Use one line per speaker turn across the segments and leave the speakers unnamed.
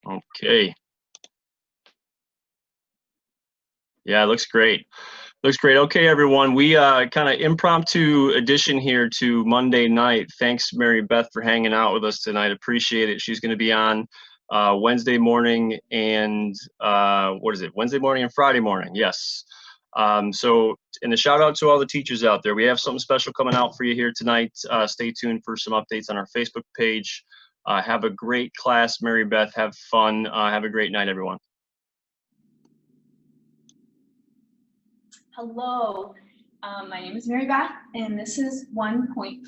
Okay. Yeah, it looks great. Looks great. Okay, everyone. We kind of impromptu addition here to Monday night. Thanks, Marybeth, for hanging out with us tonight. Appreciate it. She's going to be on Wednesday morning and what is it? Wednesday morning and Friday morning. Yes. And a shout out to all the teachers out there. We have something special coming out for you here tonight. Stay tuned for some updates on our Facebook page. Have a great class, Marybeth. Have fun. Have a great night, everyone.
Hello, my name is Marybeth, and this is 1.5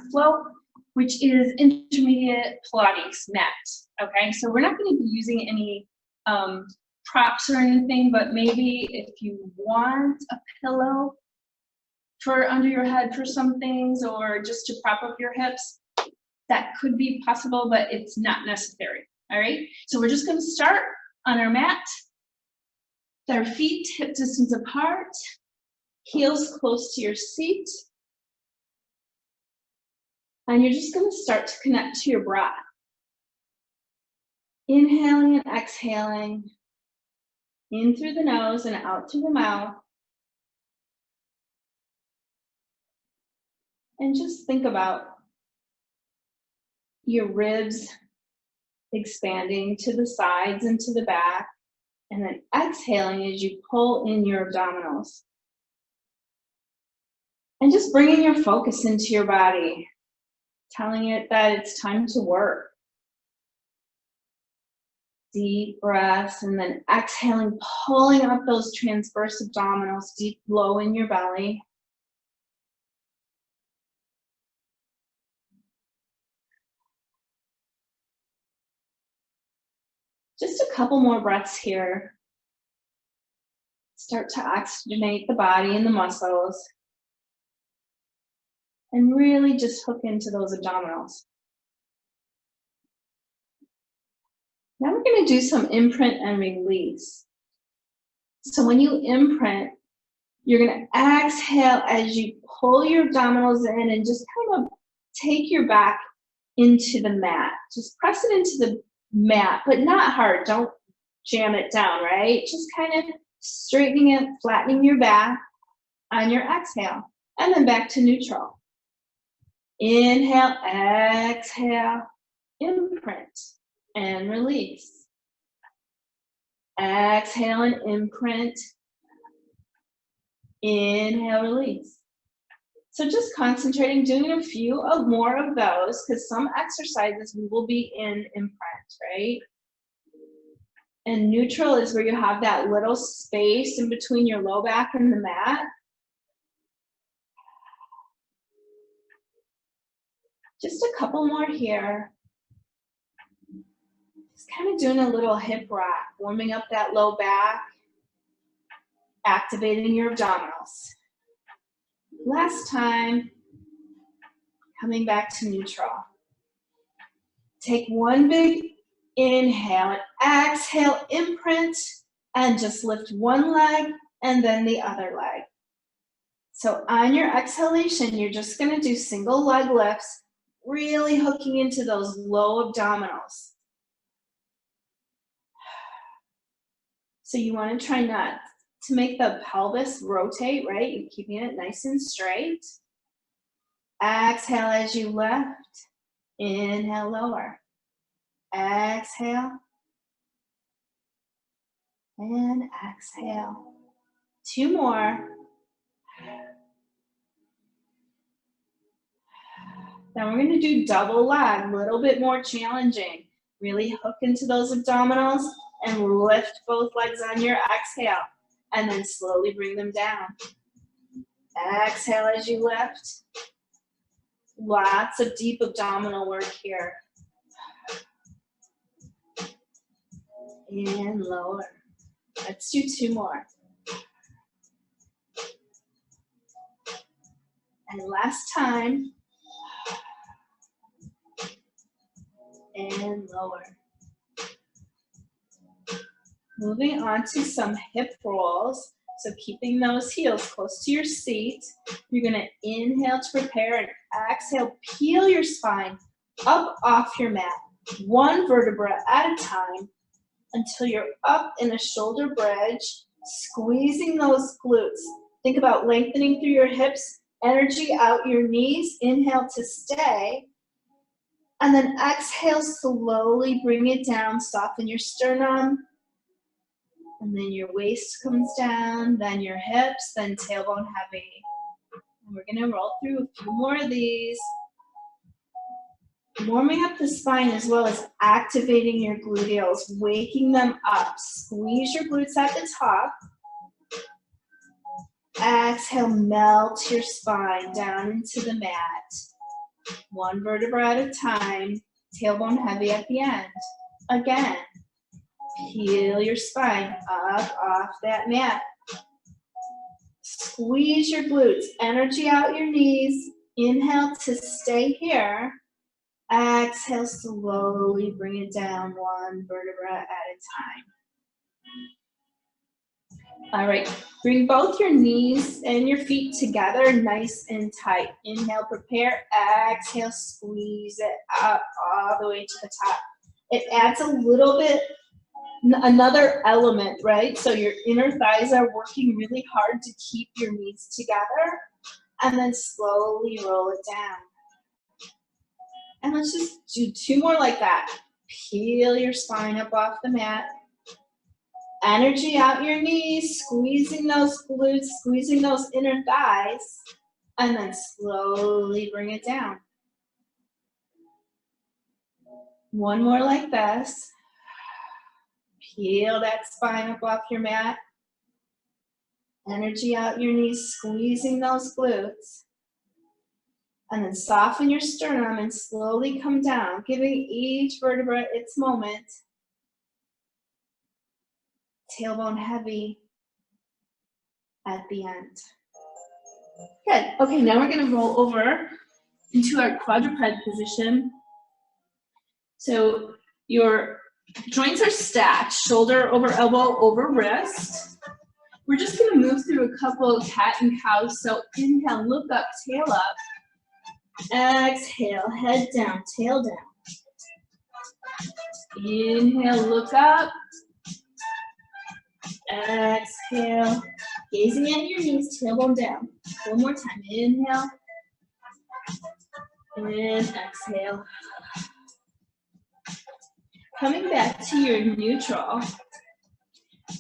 flow, which is intermediate Pilates mat. Okay, so we're not going to be using any props or anything, but maybe if you want a pillow for under your head for some things, or just to prop up your hips, that could be possible, but it's not necessary. All right, so we're just going to start on our mat, with our feet hip distance apart. Heels close to your seat. And you're just going to start to connect to your breath. Inhaling and exhaling. In through the nose and out through the mouth. And just think about your ribs expanding to the sides and to the back. And then exhaling as you pull in your abdominals. And just bringing your focus into your body, telling it that it's time to work. Deep breaths, and then exhaling, pulling up those transverse abdominals deep low in your belly. Just a couple more breaths here. Start to oxygenate the body and the muscles. And really just hook into those abdominals. Now we're going to do some imprint and release. So when you imprint, you're going to exhale as you pull your abdominals in and just kind of take your back into the mat. Just press it into the mat, but not hard. Don't jam it down, right? Just kind of straightening it, flattening your back on your exhale. And then back to neutral. Inhale, exhale, imprint and release. Exhale and imprint. Inhale, release. So just concentrating, doing a few more of those, because some exercises we will be in imprint, right? And neutral is where you have that little space in between your low back and the mat. Just a couple more here. Just kind of doing a little hip rock, warming up that low back, activating your abdominals. Last time, coming back to neutral. Take one big inhale and exhale, imprint, and just lift one leg and then the other leg. So on your exhalation, you're just going to do single leg lifts, really hooking into those low abdominals. So you want to try not to make the pelvis rotate, right? You're keeping it nice and straight. Exhale as you lift. Inhale, lower. Exhale. And exhale. Two more. Then we're going to do double leg, a little bit more challenging. Really hook into those abdominals and lift both legs on your exhale. And then slowly bring them down. Exhale as you lift. Lots of deep abdominal work here. And lower. Let's do two more. And last time. And lower. Moving on to some hip rolls. So keeping those heels close to your seat. You're going to inhale to prepare and exhale. Peel your spine up off your mat. One vertebra at a time. until you're up in a shoulder bridge, squeezing those glutes. Think about lengthening through your hips, energy out your knees. Inhale to stay. And then exhale, slowly bring it down, soften your sternum. And then your waist comes down, then your hips, then tailbone heavy. And we're gonna roll through a few more of these. Warming up the spine as well as activating your gluteals, waking them up. Squeeze your glutes at the top. Exhale, melt your spine down into the mat. One vertebra at a time, tailbone heavy at the end. Again, peel your spine up off that mat. Squeeze your glutes, energy out your knees. Inhale to stay here. Exhale, slowly bring it down one vertebra at a time. All right, bring both your knees and your feet together nice and tight. Inhale, prepare. Exhale, squeeze it up all the way to the top. It adds a little bit, another element, right? So your inner thighs are working really hard to keep your knees together, and then slowly roll it down. And let's just do two more like that. Peel your spine up off the mat. Energy out your knees, squeezing those glutes, squeezing those inner thighs, and then slowly bring it down. One more like this. Peel that spine up off your mat. Energy out your knees, squeezing those glutes. And then soften your sternum and slowly come down, giving each vertebra its moment. Tailbone heavy at the end. Good. Okay, now we're going to roll over into our quadruped position. So your joints are stacked, shoulder over elbow over wrist. We're just going to move through a couple of cat and cows. So inhale, look up, tail up. Exhale, head down, tail down. Inhale, look up. Exhale, gazing at your knees, tailbone down. One more time. Inhale. And exhale. Coming back to your neutral,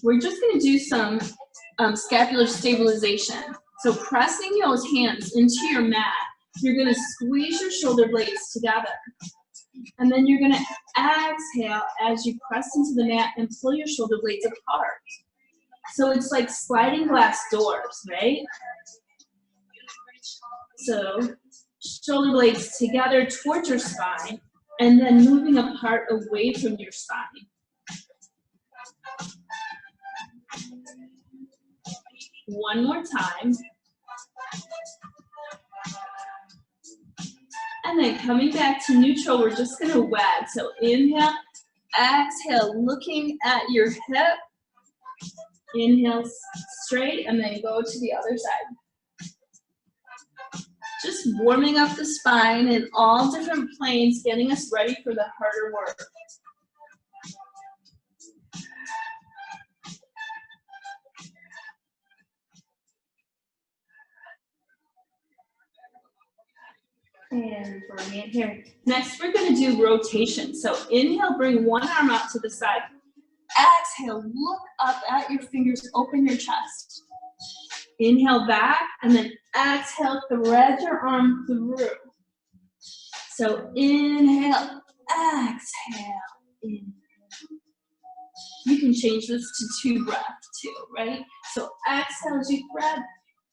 we're just going to do some scapular stabilization. So pressing those hands into your mat, you're going to squeeze your shoulder blades together. And then you're going to exhale as you press into the mat and pull your shoulder blades apart. So it's like sliding glass doors, right? So shoulder blades together towards your spine and then moving apart away from your spine. One more time. And then coming back to neutral, we're just going to wag. So inhale, exhale, looking at your hip. Inhale straight and then go to the other side. Just warming up the spine in all different planes, getting us ready for the harder work. And bring it here. Next, we're going to do rotation. So inhale, bring one arm out to the side. Exhale, look up at your fingers, open your chest. Inhale back, and then exhale, thread your arm through. So inhale, exhale, inhale. You can change this to 2 breaths too, right? So exhale as you thread,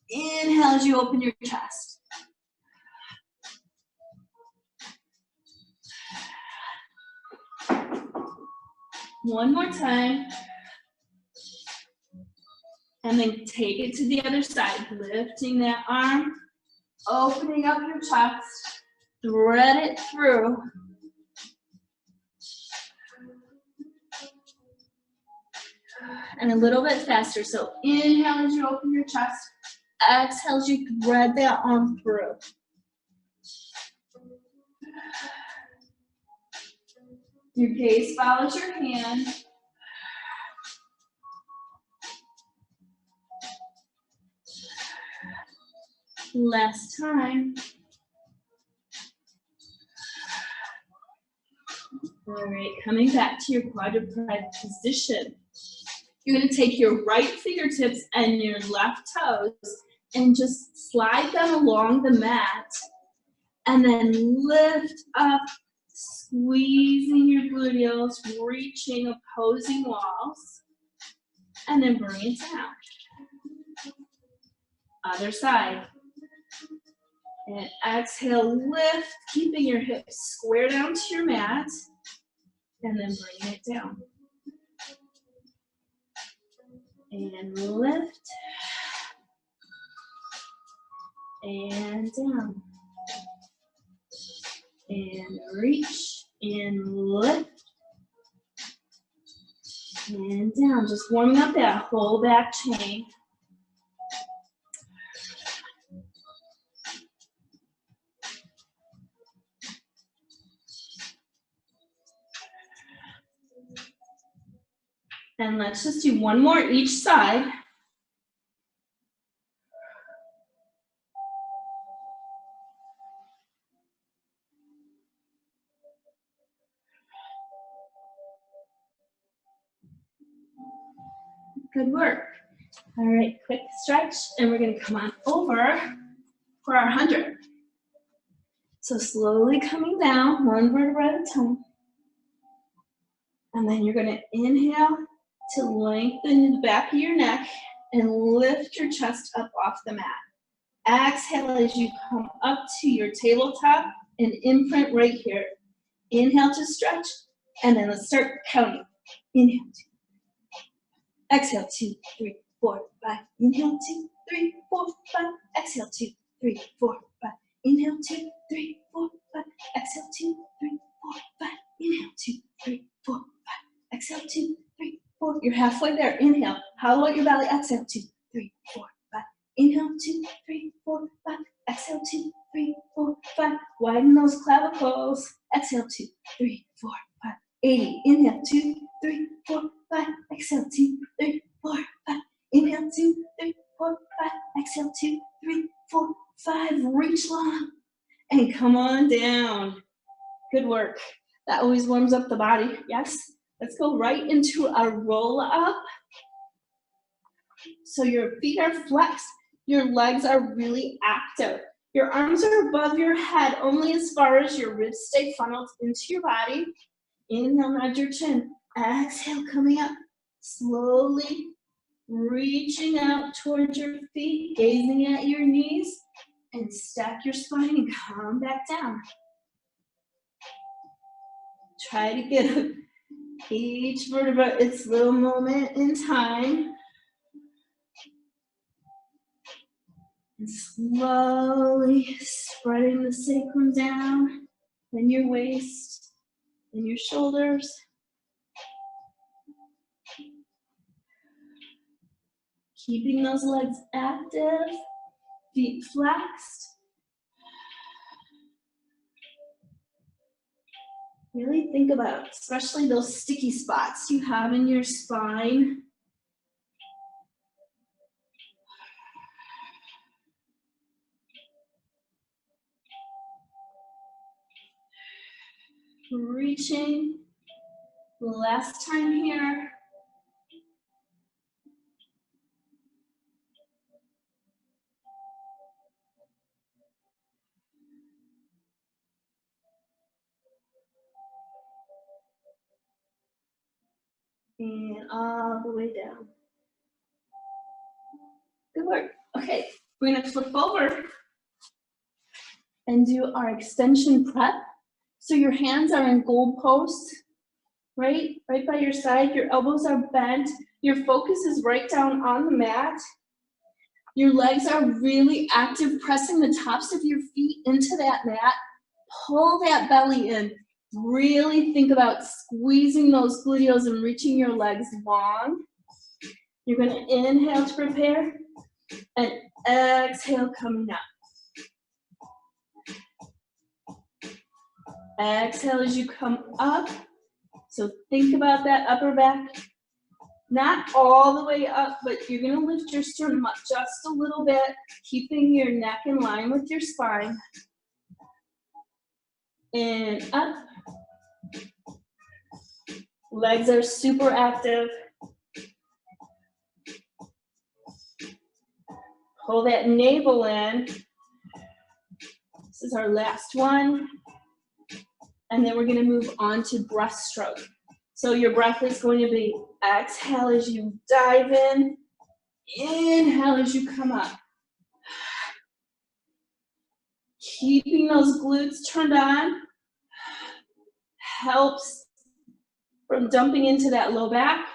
inhale as you open your chest. One more time. And then take it to the other side, lifting that arm, opening up your chest, thread it through. And a little bit faster. So inhale as you open your chest, exhale as you thread that arm through. Your gaze follows your hand. Last time. All right, coming back to your quadruped position. You're gonna take your right fingertips and your left toes and just slide them along the mat and then lift up, squeezing your gluteals, reaching opposing walls, and then bring it down. Other side. And exhale, lift, keeping your hips square down to your mat, and then bring it down. And lift, and down. And reach, and lift, and down. Just warming up that whole back chain. And let's just do one more each side. Good work. All right, quick stretch, and we're gonna come on over for our 100. So slowly coming down, one vertebra at a time. And then you're gonna inhale to lengthen the back of your neck and lift your chest up off the mat. Exhale as you come up to your tabletop and imprint right here. Inhale to stretch, and then let's start counting. Inhale, 2. Exhale, 2, 3, 4, 5. Inhale, 2, 3, 4, 5. Exhale, 2, 3, 4, 5. Inhale, 2, 3, 4, 5. Exhale, 2, 3, 4, 5. Inhale, 2, 3, 4, 5. Exhale, 2, 3, 4. You're halfway there. Inhale. Hollow out your belly. Exhale, 2, 3, 4, 5. Inhale, 2, 3, 4, 5. Exhale, 2, 3, 4, 5. Widen those clavicles. Exhale, 2, 3, 4, 5. 80. Inhale, 2, 3, 4, 5. Exhale, 2, 3, 4, 5. Inhale, 2, 3, 4, 5. Exhale, 2, 3, 4, 5. Reach long and come on down. Good work. That always warms up the body. Yes. Let's go right into a roll up. So your feet are flexed. Your legs are really active. Your arms are above your head, only as far as your ribs stay funneled into your body. Inhale, nod your chin. Exhale, coming up. Slowly reaching out towards your feet, gazing at your knees, and stack your spine and come back down. Try to give each vertebra its little moment in time. And slowly spreading the sacrum down, then your waist, then your shoulders. Keeping those legs active, feet flexed. Really think about, especially those sticky spots you have in your spine. Reaching. Last time here. And all the way down. Good work. Okay, we're gonna flip over and do our extension prep. So your hands are in goal posts, right by your side. Your elbows are bent. Your focus is right down on the mat. Your legs are really active, pressing the tops of your feet into that mat. Pull that belly in. Really think about squeezing those gluteals and reaching your legs long. You're gonna inhale to prepare and exhale coming up. Exhale as you come up. So think about that upper back. Not all the way up, but you're gonna lift your sternum up just a little bit, keeping your neck in line with your spine. And up. Legs are super active. Pull that navel in. This is our last one. And then we're gonna move on to breaststroke. So your breath is going to be exhale as you dive in, inhale as you come up. Keeping those glutes turned on helps from dumping into that low back.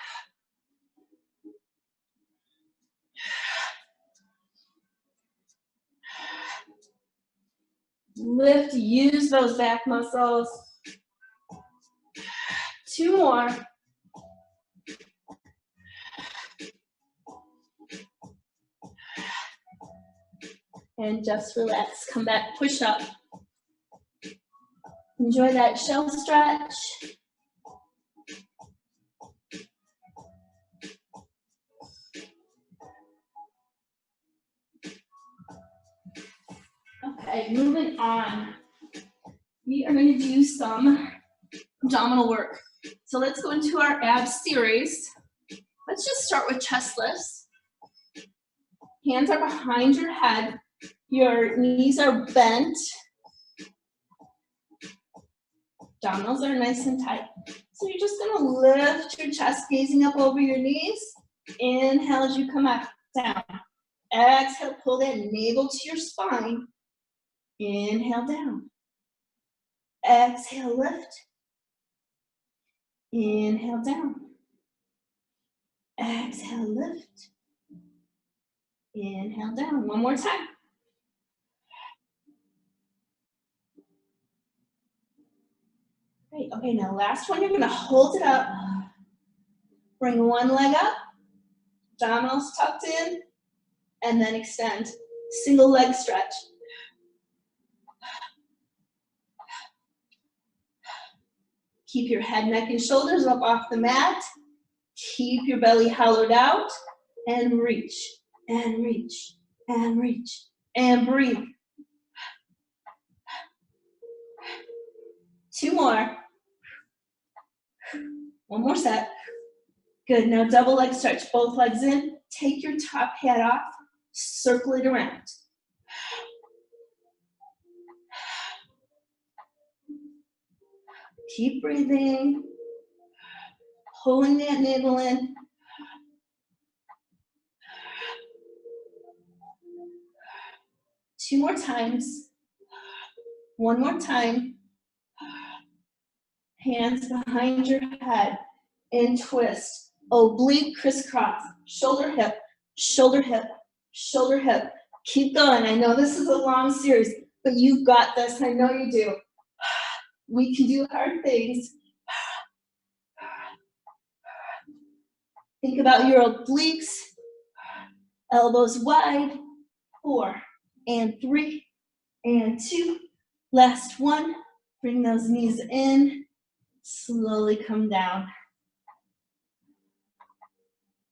Lift, use those back muscles. 2 more. And just relax, come back, push up. Enjoy that shell stretch. Okay, moving on. We are going to do some abdominal work. So let's go into our abs series. Let's just start with chest lifts. Hands are behind your head. Your knees are bent. Abdominals are nice and tight. So you're just going to lift your chest, gazing up over your knees. Inhale as you come up, down. Exhale, pull that navel to your spine. Inhale, down. Exhale, lift. Inhale, down. Exhale, lift. Inhale, down. One more time. Great. Okay, now last one, you're going to hold it up. Bring one leg up. Abdominals tucked in. And then extend. Single leg stretch. Keep your head, neck, and shoulders up off the mat. Keep your belly hollowed out. And reach, and reach, and reach. And breathe. 2 more. One more set. Good, now double leg stretch, both legs in. Take your top hat off, circle it around. Keep breathing. Pulling that navel in. Two more times. One more time. Hands behind your head and twist. Oblique crisscross. Shoulder, hip, shoulder, hip, shoulder, hip. Keep going. I know this is a long series, but you've got this. I know you do. We can do hard things. Think about your obliques. Elbows wide. 4 and 3 and 2. Last one. Bring those knees in. Slowly come down.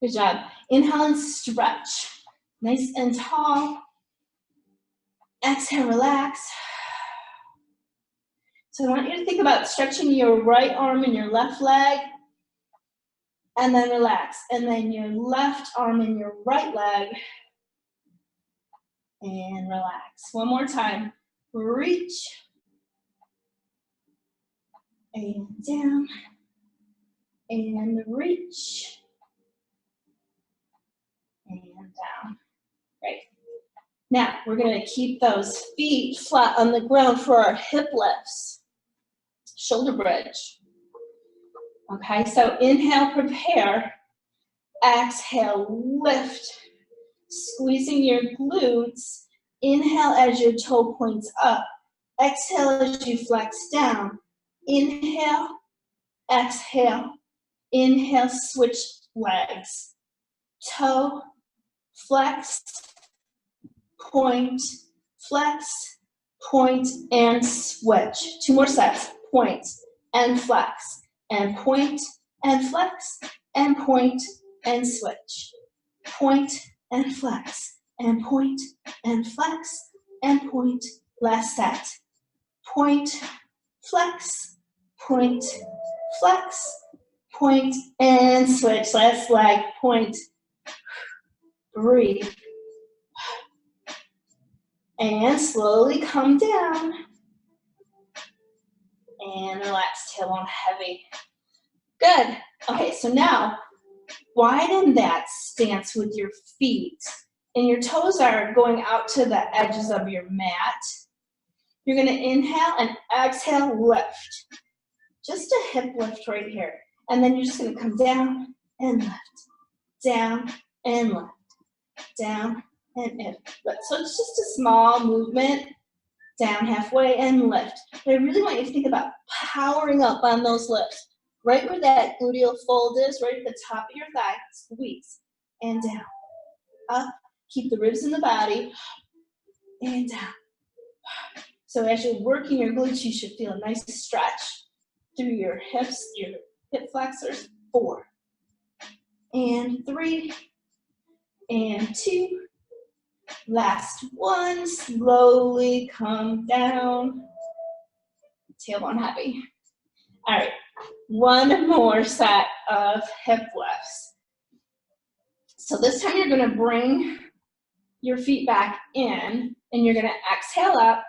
Good job. Inhale and stretch. Nice and tall. Exhale, relax. So I want you to think about stretching your right arm and your left leg, and then relax. And then your left arm and your right leg, and relax. One more time. Reach. And down. And reach. And down. Great. Now, we're going to keep those feet flat on the ground for our hip lifts. Shoulder bridge. Okay, so inhale, prepare. Exhale, lift. Squeezing your glutes. Inhale as your toe points up. Exhale as you flex down. Inhale, exhale. Inhale, switch legs. Toe, flex, point, flex, point, and switch. 2 more sets. Point and flex, and point and flex, and point
and switch. Point and flex, and point and flex, and point. Last set. Point, flex, point, flex, point, and switch. Last leg. Point, breathe. And slowly come down. And relax, tailbone heavy. Good. Okay, so now widen that stance with your feet. And your toes are going out to the edges of your mat. You're gonna inhale and exhale, lift. Just a hip lift right here. And then you're just gonna come down and lift. Down and lift. Down and lift. So it's just a small movement. Down halfway and lift. But I really want you to think about powering up on those lifts. Right where that gluteal fold is, right at the top of your thigh, squeeze. And down. Up. Keep the ribs in the body. And down. So as you're working your glutes, you should feel a nice stretch through your hips, your hip flexors. 4. And 3. And 2. Last one. Slowly come down. Tailbone heavy. All right. One more set of hip lifts. So this time you're going to bring your feet back in, and you're going to exhale up,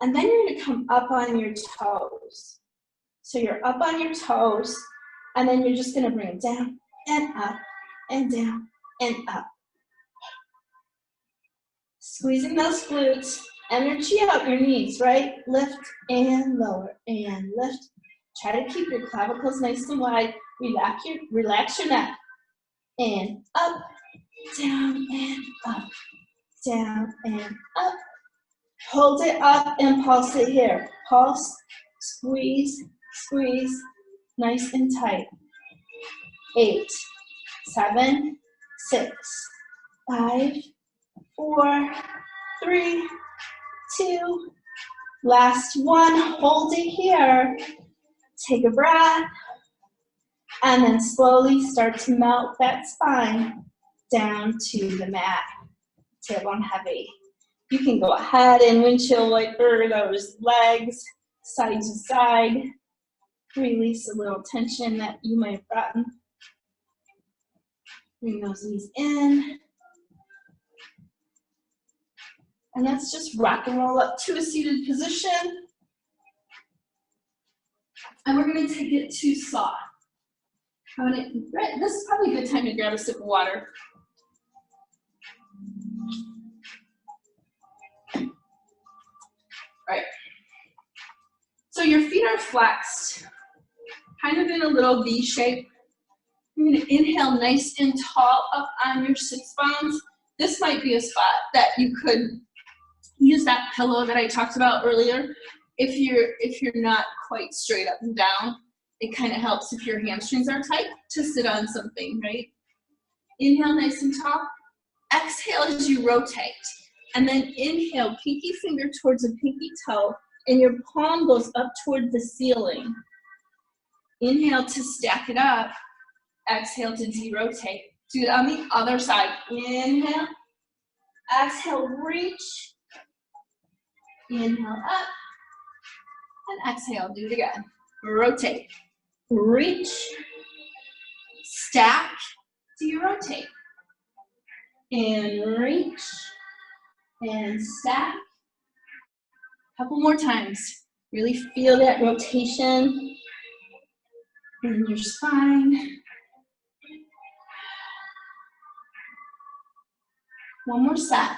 and then you're going to come up on your toes. So you're up on your toes, and then you're just going to bring it down and up and down and up. Squeezing those glutes, energy out your knees, right? Lift and lower and lift. Try to keep your clavicles nice and wide. Relax your neck. And up, down and up, down and up. Hold it up and pulse it here. Pulse, squeeze, squeeze, nice and tight. 8, 7, 6, 5, 4, 3, 2. Last one. Hold it here. Take a breath. And then slowly start to melt that spine down to the mat. Tailbone heavy. You can go ahead and windshield wiper those legs side to side. Release a little tension that you might have gotten. Bring those knees in. And let's just rock and roll up to a seated position. And we're going to take it to soft. This is probably a good time to grab a sip of water. All right. So your feet are flexed, kind of in a little V shape. You're going to inhale nice and tall up on your sits bones. This might be a spot that you could use that pillow that I talked about earlier. If you're not quite straight up and down, it kind of helps if your hamstrings are tight to sit on something, right? Inhale nice and tall. Exhale as you rotate. And then inhale, pinky finger towards the pinky toe, and your palm goes up toward the ceiling. Inhale to stack it up. Exhale to de-rotate. Do it on the other side. Inhale. Exhale, reach. Inhale up. And exhale, do it again. Rotate. Reach, stack, de-rotate. And reach, and stack. Couple more times. Really feel that rotation in your spine. One more set.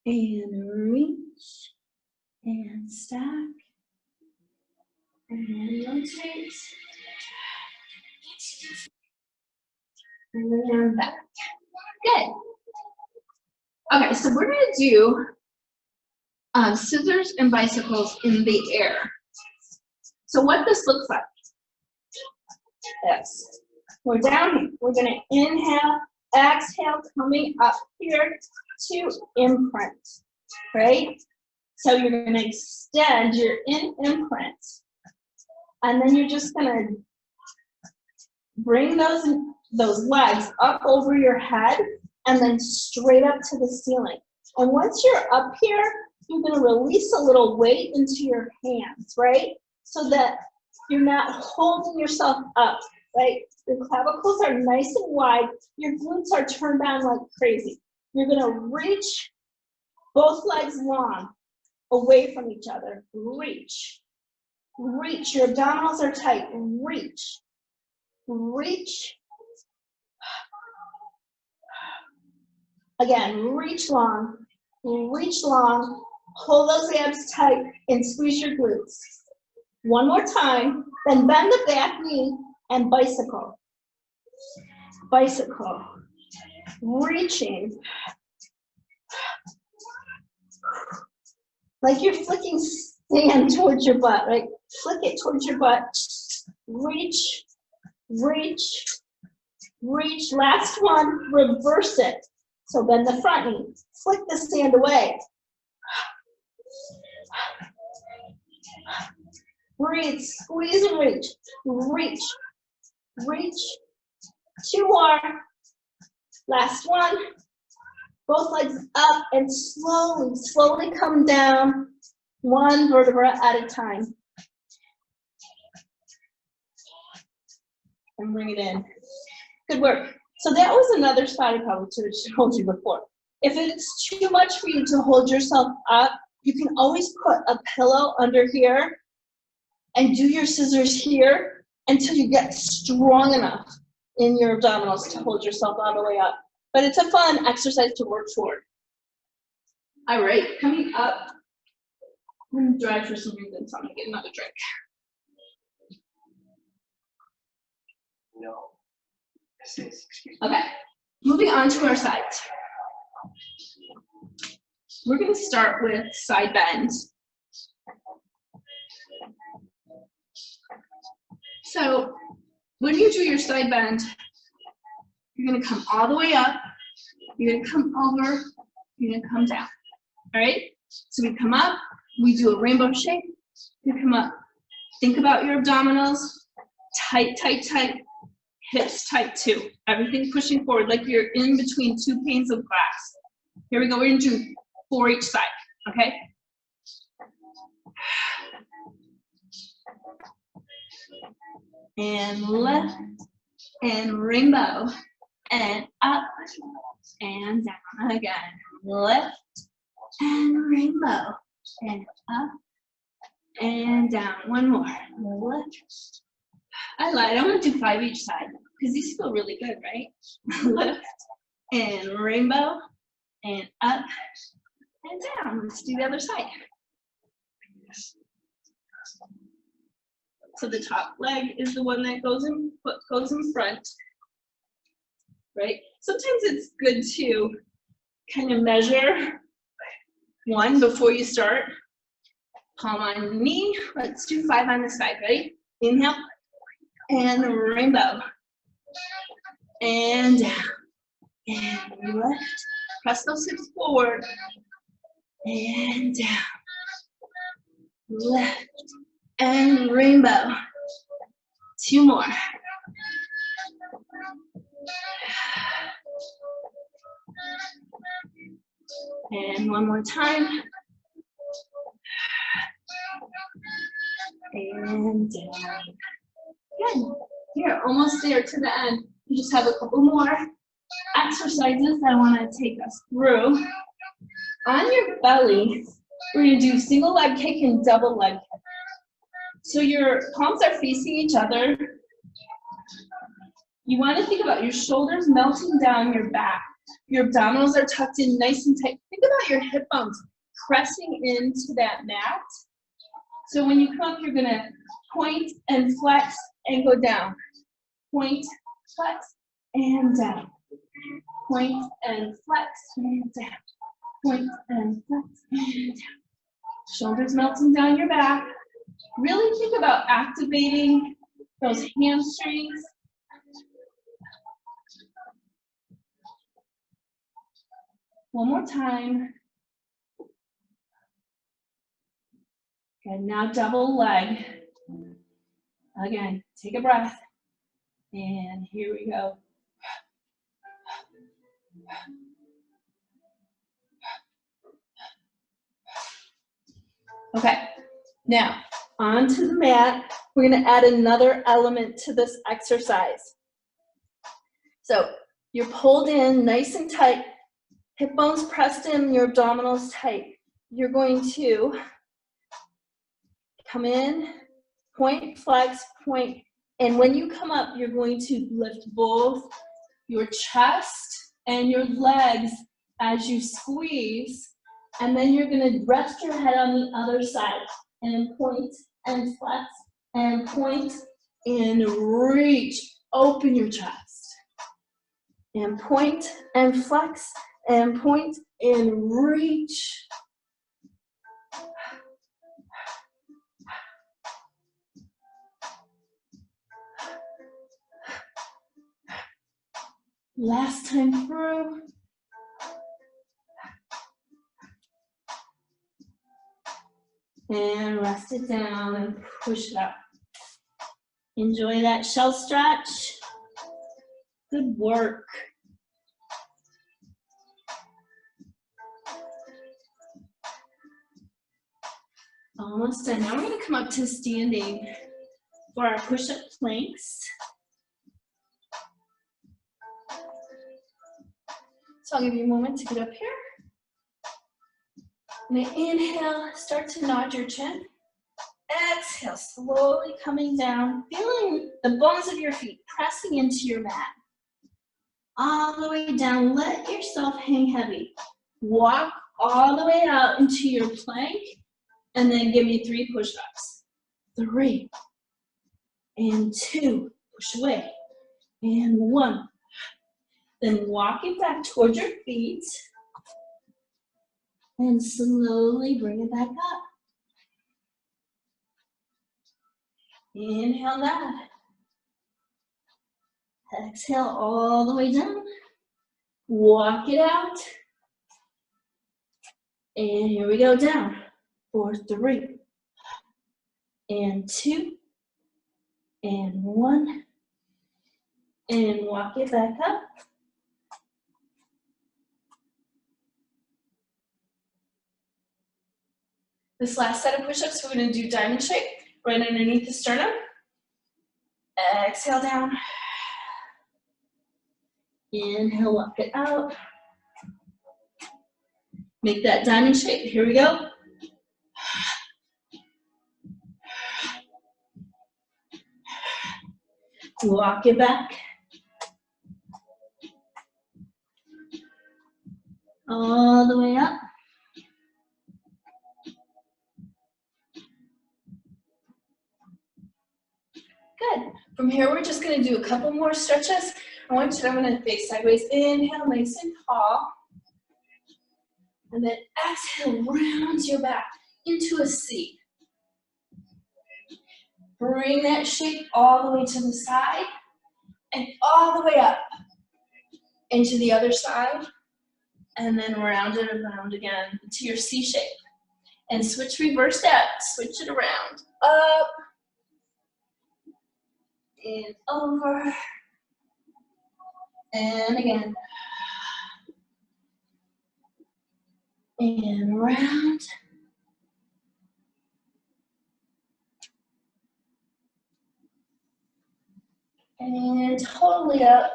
And reach, and stack. And rotate. And then back. Good. Okay, so we're going to do scissors and bicycles in the air. So what this looks like. Yes. We're down here. We're going to inhale, exhale, coming up here to imprint. Right? So you're going to extend your imprint. And then you're just going to Bring those legs up over your head and then straight up to the ceiling. And once you're up here, you're going to release a little weight into your hands, right? So that you're not holding yourself up, right? Your clavicles are nice and wide. Your glutes are turned on like crazy. You're going to reach both legs long away from each other. Reach. Reach. Your abdominals are tight. Reach. Reach. Again, reach long. Reach long. Hold those abs tight and squeeze your glutes. One more time. Then bend the back knee and bicycle. Bicycle. Reaching. Like you're flicking sand towards your butt, right? Flick it towards your butt. Reach, reach, reach. Last one, reverse it. So bend the front knee. Flick the sand away. Breathe, squeeze and reach. Reach, reach. Two more. Last one. Both legs up and slowly, slowly come down, one vertebra at a time. And bring it in. Good work. So that was another spot I probably should have told you before. If it's too much for you to hold yourself up, you can always put a pillow under here and do your scissors here until you get strong enough in your abdominals to hold yourself all the way up. But it's a fun exercise to work toward. All right, coming up, I'm dry for some reason, so I'm gonna get another drink.
No. Excuse me.
Okay, moving on to our sides. We're gonna start with side bends. So when you do your side bend, you're gonna come all the way up, you're gonna come over, you're gonna come down, all right? So we come up, we do a rainbow shape, you come up. Think about your abdominals, tight, tight, tight, hips tight too. Everything pushing forward like you're in between two panes of glass. Here we go, we're gonna do 4 each side, okay? And left, and rainbow. And up and down again. Left and rainbow. And up and down. One more. Left. I lied. I want to do 5 each side because these feel really good, right? Left and rainbow. And up and down. Let's do the other side. So the top leg is the one that goes in front. Right? Sometimes it's good to kind of measure one before you start. Palm on the knee. Let's do 5 on this side. Ready? Inhale. And rainbow. And down. And left. Press those hips forward. And down. Left. And rainbow. 2 more. And one more time. And down. Good. You're almost there to the end. You just have a couple more exercises I want to take us through. On your belly, we're going to do single leg kick and double leg kick. So your palms are facing each other. You want to think about your shoulders melting down your back. Your abdominals are tucked in nice and tight. Think about your hip bones pressing into that mat. So when you come up, you're going to point and flex and go down. Point, flex, and down. Point and flex and down. Point and flex and down. Shoulders melting down your back. Really think about activating those hamstrings. One more time. And now double leg. Again, take a breath. And here we go. Okay, now onto the mat. We're gonna add another element to this exercise. So you're pulled in nice and tight, hip bones pressed in, your abdominals tight. You're going to come in, point, flex, point, and when you come up, you're going to lift both your chest and your legs as you squeeze, and then you're gonna rest your head on the other side and point and flex and point and reach. Open your chest and point and flex and point and reach. Last time through. And rest it down and push it up. Enjoy that shell stretch. Good work. Almost done. Now we're going to come up to standing for our push-up planks. So I'll give you a moment to get up here. And then inhale, start to nod your chin. Exhale, slowly coming down, feeling the bones of your feet pressing into your mat. All the way down, let yourself hang heavy. Walk all the way out into your plank, and then give me 3 push-ups. 3, and 2, push away, and 1. Then walk it back towards your feet, and slowly bring it back up. Inhale that. Exhale all the way down. Walk it out. And here we go down. For 3, and 2, and 1. And walk it back up. This last set of push-ups, we're going to do diamond shape right underneath the sternum. Exhale down. Inhale, walk it out. Make that diamond shape. Here we go. Walk it back. All the way up. Good. From here, we're just going to do a couple more stretches. I'm going to face sideways. Inhale, nice and tall. And then exhale, round your back into a C. Bring that shape all the way to the side and all the way up into the other side. And then round it around again to your C shape. And switch reverse that. Switch it around. Up. And over. And again. And round. And totally up.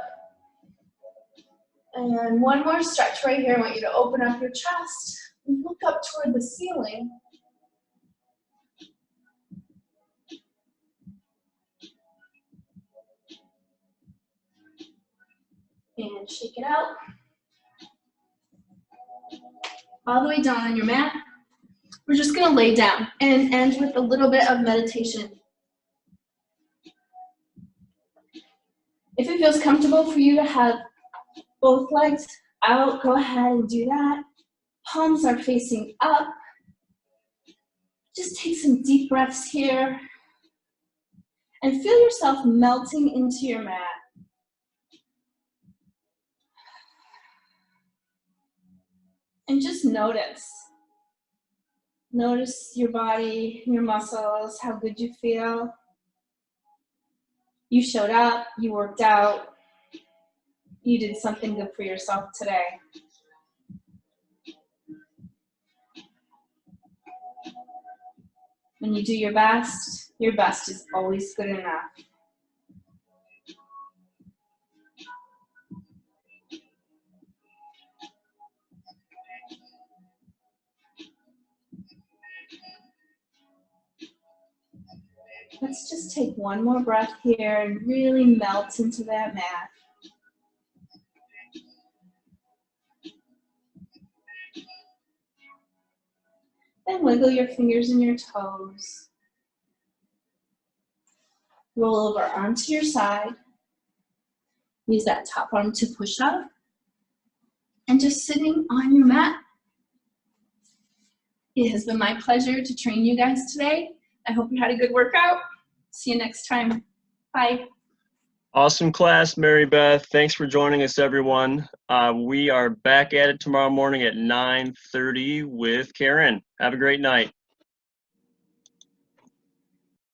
And one more stretch right here. I want you to open up your chest. Look up toward the ceiling. And shake it out. All the way down on your mat. We're just going to lay down and end with a little bit of meditation. If it feels comfortable for you to have both legs out, go ahead and do that. Palms are facing up. Just take some deep breaths here. And feel yourself melting into your mat. And just notice. Notice your body, your muscles, how good you feel. You showed up, you worked out, you did something good for yourself today. When you do your best is always good enough. Let's just take one more breath here and really melt into that mat. Then wiggle your fingers and your toes. Roll over onto your side. Use that top arm to push up. And just sitting on your mat. It has been my pleasure to train you guys today. I hope you had a good workout. See you next time. Bye.
Awesome class, Marybeth. Thanks for joining us, everyone. We are back at it tomorrow morning at 9:30 with Karen. Have a great night.